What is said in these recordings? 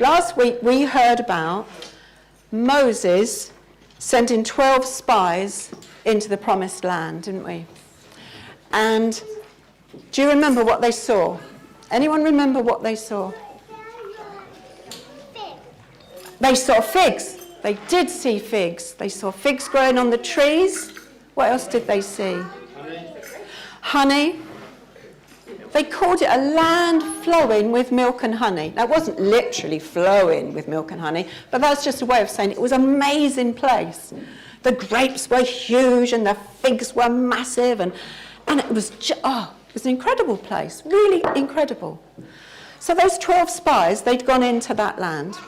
Last week we heard about Moses sending 12 spies into the promised land, didn't we? And do you remember what they saw? Anyone remember what they saw? They saw figs. They did see figs. They saw figs growing on the trees. What else did they see? Honey. They called it a land flowing with milk and honey. Now, it wasn't literally flowing with milk and honey, but that's just a way of saying it was an amazing place. The grapes were huge and the figs were massive, and it was it was an incredible place, really incredible. So those 12 spies, they'd gone into that land.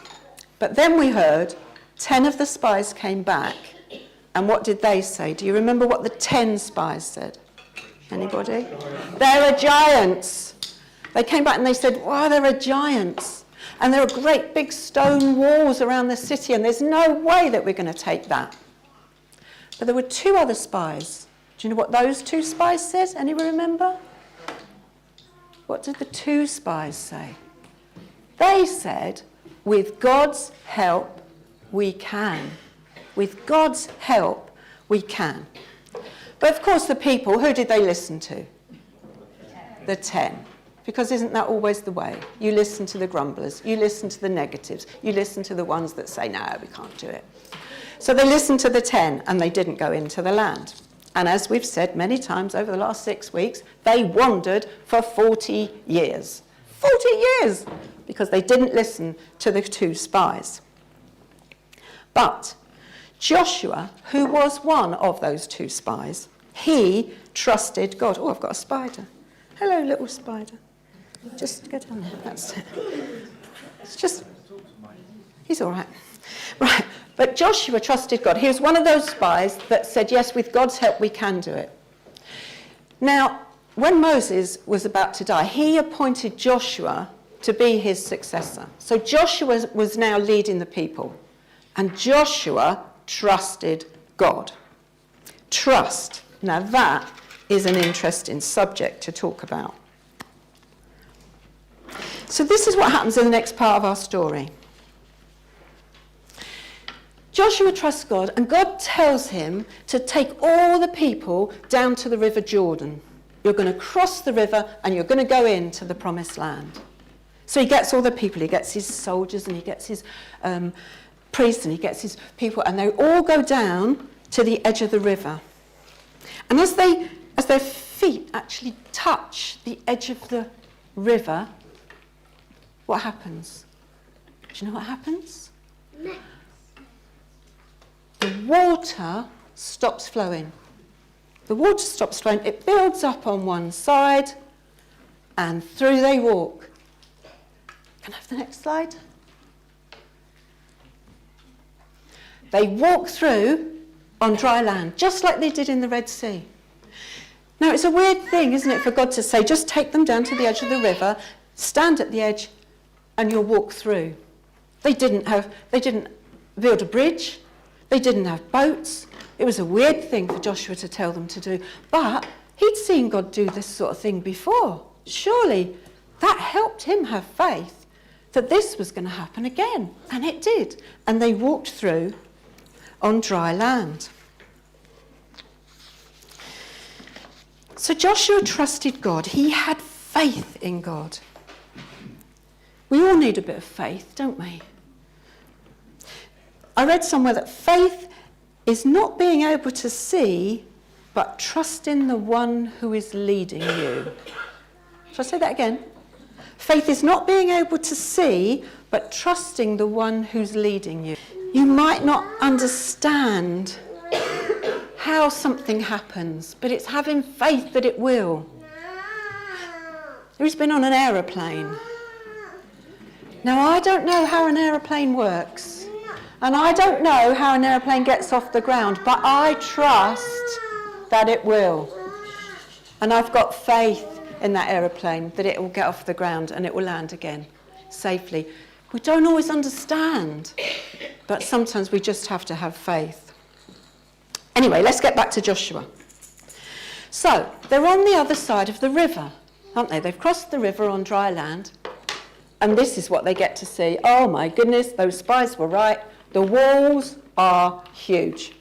But then we heard 10 of the spies came back, and what did they say? Do you remember what the 10 spies said? Anybody? There are giants. They came back and they said, wow, there are giants. And there are great big stone walls around the city, and there's no way that we're going to take that. But there were 2 other spies. Do you know what those 2 spies said? Anyone remember? What did the 2 spies say? They said, with God's help, we can. With God's help, we can. But of course the people, who did they listen to? The 10. Because isn't that always the way? You listen to the grumblers, you listen to the negatives, you listen to the ones that say, no, we can't do it. So they listened to the 10 and they didn't go into the land. And as we've said many times over the last 6 weeks, they wandered for 40 years. 40 years! Because they didn't listen to the 2 spies. But Joshua, who was one of those 2 spies, he trusted God. Oh, I've got a spider. Hello, little spider. Just go down there. That's it. It's just, he's all right. Right, but Joshua trusted God. He was one of those spies that said, yes, with God's help, we can do it. Now, when Moses was about to die, he appointed Joshua to be his successor. So Joshua was now leading the people. And Joshua trusted God. Trust. Now that is an interesting subject to talk about. So this is what happens in the next part of our story. Joshua trusts God, and God tells him to take all the people down to the River Jordan. You're going to cross the river and you're going to go into the promised land. So he gets all the people. He gets his soldiers and he gets his priests and he gets his people, and they all go down to the edge of the river. And as their feet actually touch the edge of the river, what happens? Do you know what happens? The water stops flowing. The water stops flowing. It builds up on one side, and through they walk. Can I have the next slide? They walk through on dry land, just like they did in the Red Sea. Now, it's a weird thing, isn't it, for God to say, just take them down to the edge of the river, stand at the edge, and you'll walk through. They didn't build a bridge. They didn't have boats. It was a weird thing for Joshua to tell them to do. But he'd seen God do this sort of thing before. Surely that helped him have faith that this was going to happen again. And it did. And they walked through on dry land. So Joshua trusted God. He had faith in God. We all need a bit of faith, don't we? I read somewhere that faith is not being able to see, but trusting the one who is leading you. Shall I say that again? Faith is not being able to see, but trusting the one who's leading you. You might not understand how something happens, but it's having faith that it will. Who's been on an aeroplane? Now, I don't know how an aeroplane works, and I don't know how an aeroplane gets off the ground, but I trust that it will. And I've got faith in that aeroplane that it will get off the ground and it will land again safely. We don't always understand, but sometimes we just have to have faith. Anyway, let's get back to Joshua. So, they're on the other side of the river, aren't they? They've crossed the river on dry land, And this is what they get to see. Oh my goodness, those spies were right. The walls are huge.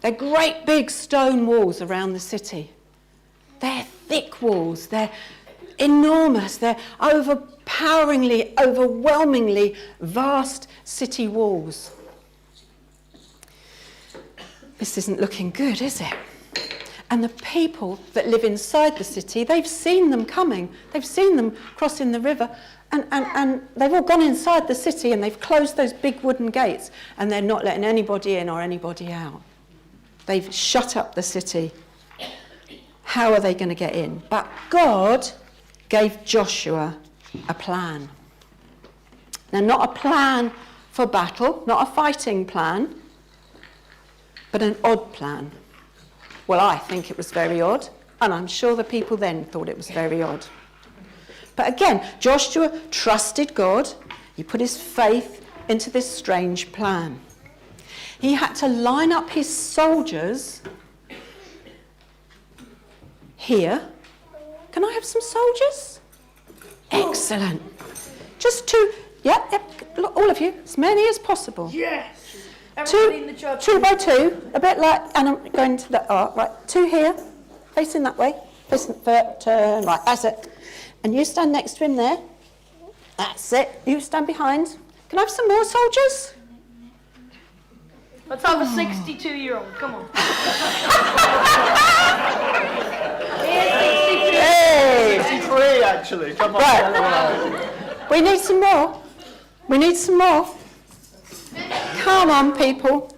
They're great big stone walls around the city. They're thick walls. They're enormous. They're overwhelmingly vast city walls. This isn't looking good, is it? And the people that live inside the city, they've seen them coming. They've seen them crossing the river. And they've all gone inside the city and they've closed those big wooden gates. And they're not letting anybody in or anybody out. They've shut up the city. How are they going to get in? But God gave Joshua a plan. Now, not a plan for battle, not a fighting plan, but an odd plan. Well, I think it was very odd, and I'm sure the people then thought it was very odd. But again, Joshua trusted God. He put his faith into this strange plan. He had to line up his soldiers here. Can I have some soldiers? Excellent. Just two, all of you, as many as possible. Yes. Everybody in the church. 2 by 2, a bit like, and I'm going to the right, 2 here, facing that way, facing turn right, that's it. And you stand next to him there. That's it. You stand behind. Can I have some more soldiers? Let's have a 62-year-old. Come on. Hey. 63 actually. Come on. Right. We need some more. We need some more. Come on, people.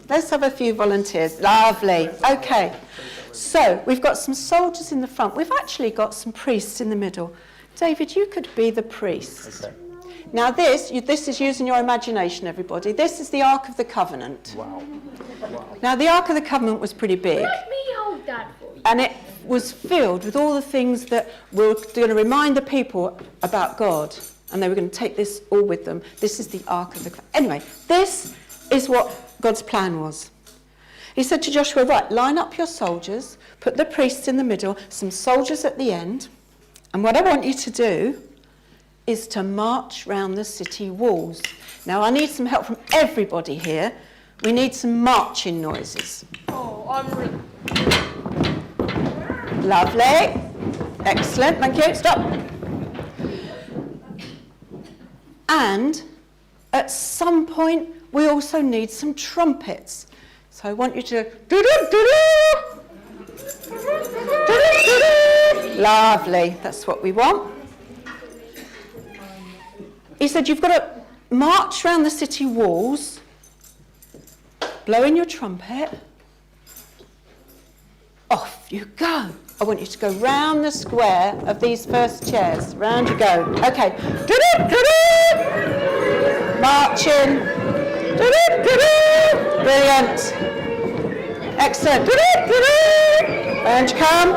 Let's have a few volunteers. Lovely. Okay. So we've got some soldiers in the front. We've actually got some priests in the middle. David, you could be the priest. Okay. Now this is using your imagination, everybody. This is the Ark of the Covenant. Wow. Now the Ark of the Covenant was pretty big. Let me hold that for you. And it was filled with all the things that were going to remind the people about God. And they were going to take this all with them. This is the Ark of the Covenant. Anyway, this is what God's plan was. He said to Joshua, right, line up your soldiers, put the priests in the middle, some soldiers at the end, and what I want you to do is to march round the city walls. Now, I need some help from everybody here. We need some marching noises. Oh, I'm ready. Lovely. Excellent. Thank you. Stop. And at some point, we also need some trumpets. So I want you to do-do-do-do. Do-do-do-do. Lovely. That's what we want. He said you've got to march around the city walls, blow in your trumpet. Off you go. I want you to go round the square of these first chairs. Round you go. Okay. Marching. Brilliant. Excellent. Round you come.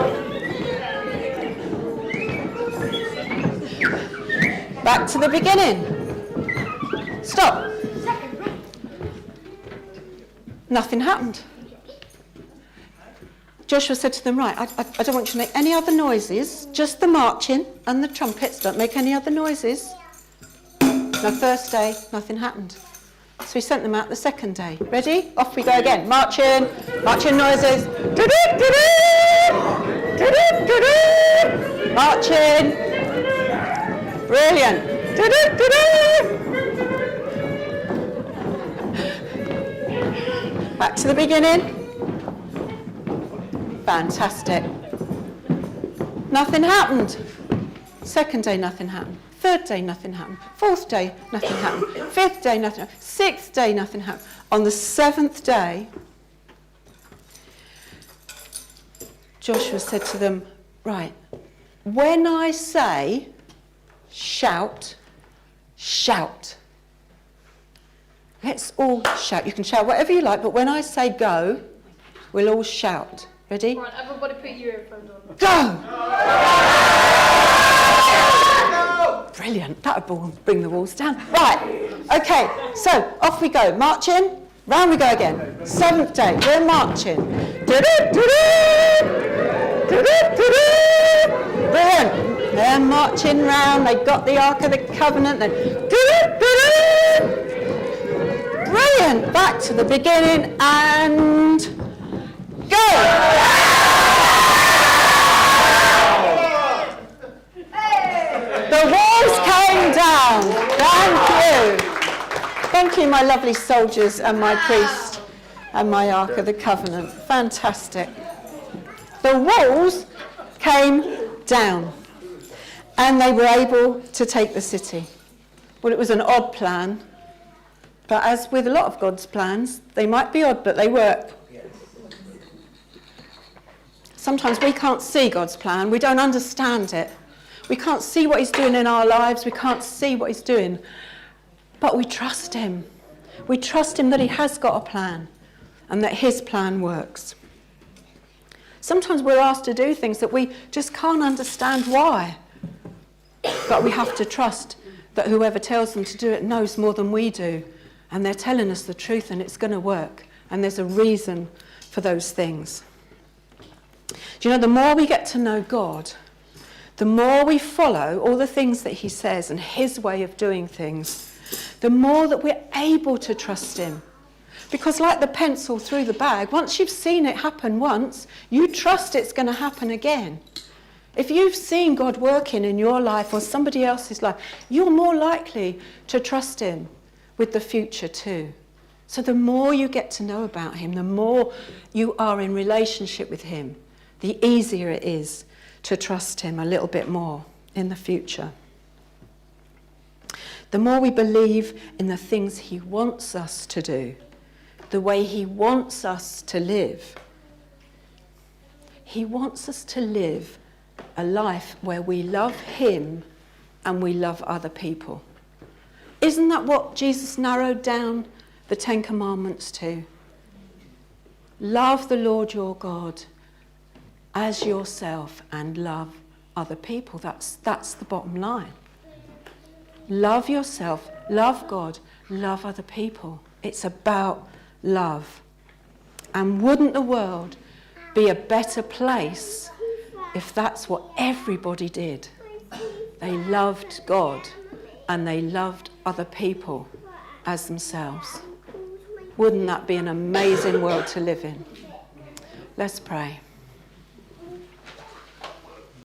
Back to the beginning. Stop. Nothing happened. Joshua said to them, right, I don't want you to make any other noises, just the marching and the trumpets, don't make any other noises. The first day, nothing happened. So he sent them out the second day. Ready? Off we go again. Marching noises. Marching. Brilliant. Back to the beginning. Fantastic. Nothing happened. Second day, nothing happened. Third day, nothing happened. Fourth day, nothing happened. Fifth day, nothing happened. Sixth day, nothing happened. On the seventh day, Joshua said to them, right, when I say shout, shout. Let's all shout. You can shout whatever you like, but when I say go, we'll all shout. Ready? Right, everybody put your earphones on. Go! Brilliant. That would bring the walls down. Right. Okay. So off we go. Marching. Round we go again. Seventh day. We're marching. Brilliant. They're marching round. They got the Ark of the Covenant. Brilliant. Back to the beginning and go. The walls came down. Thank you. Thank you, my lovely soldiers and my priest and my Ark of the Covenant. Fantastic. The walls came down and they were able to take the city. Well, it was an odd plan, but as with a lot of God's plans, they might be odd, but they work. Sometimes we can't see God's plan. We don't understand it. We can't see what he's doing in our lives. We can't see what he's doing. But we trust him. We trust him that he has got a plan and that his plan works. Sometimes we're asked to do things that we just can't understand why. But we have to trust that whoever tells them to do it knows more than we do. And they're telling us the truth and it's going to work. And there's a reason for those things. Do you know, the more we get to know God, the more we follow all the things that he says and his way of doing things, the more that we're able to trust him. Because like the pencil through the bag, once you've seen it happen once, you trust it's going to happen again. If you've seen God working in your life or somebody else's life, you're more likely to trust him with the future too. So the more you get to know about him, the more you are in relationship with him, the easier it is to trust him a little bit more in the future. The more we believe in the things he wants us to do, the way he wants us to live. He wants us to live a life where we love him and we love other people. Isn't that what Jesus narrowed down the 10 Commandments to? Love the Lord your God as yourself and love other people. That's the bottom line. Love yourself, love God, love other people. It's about love. And wouldn't the world be a better place if that's what everybody did? They loved God and they loved other people as themselves. Wouldn't that be an amazing world to live in? Let's pray.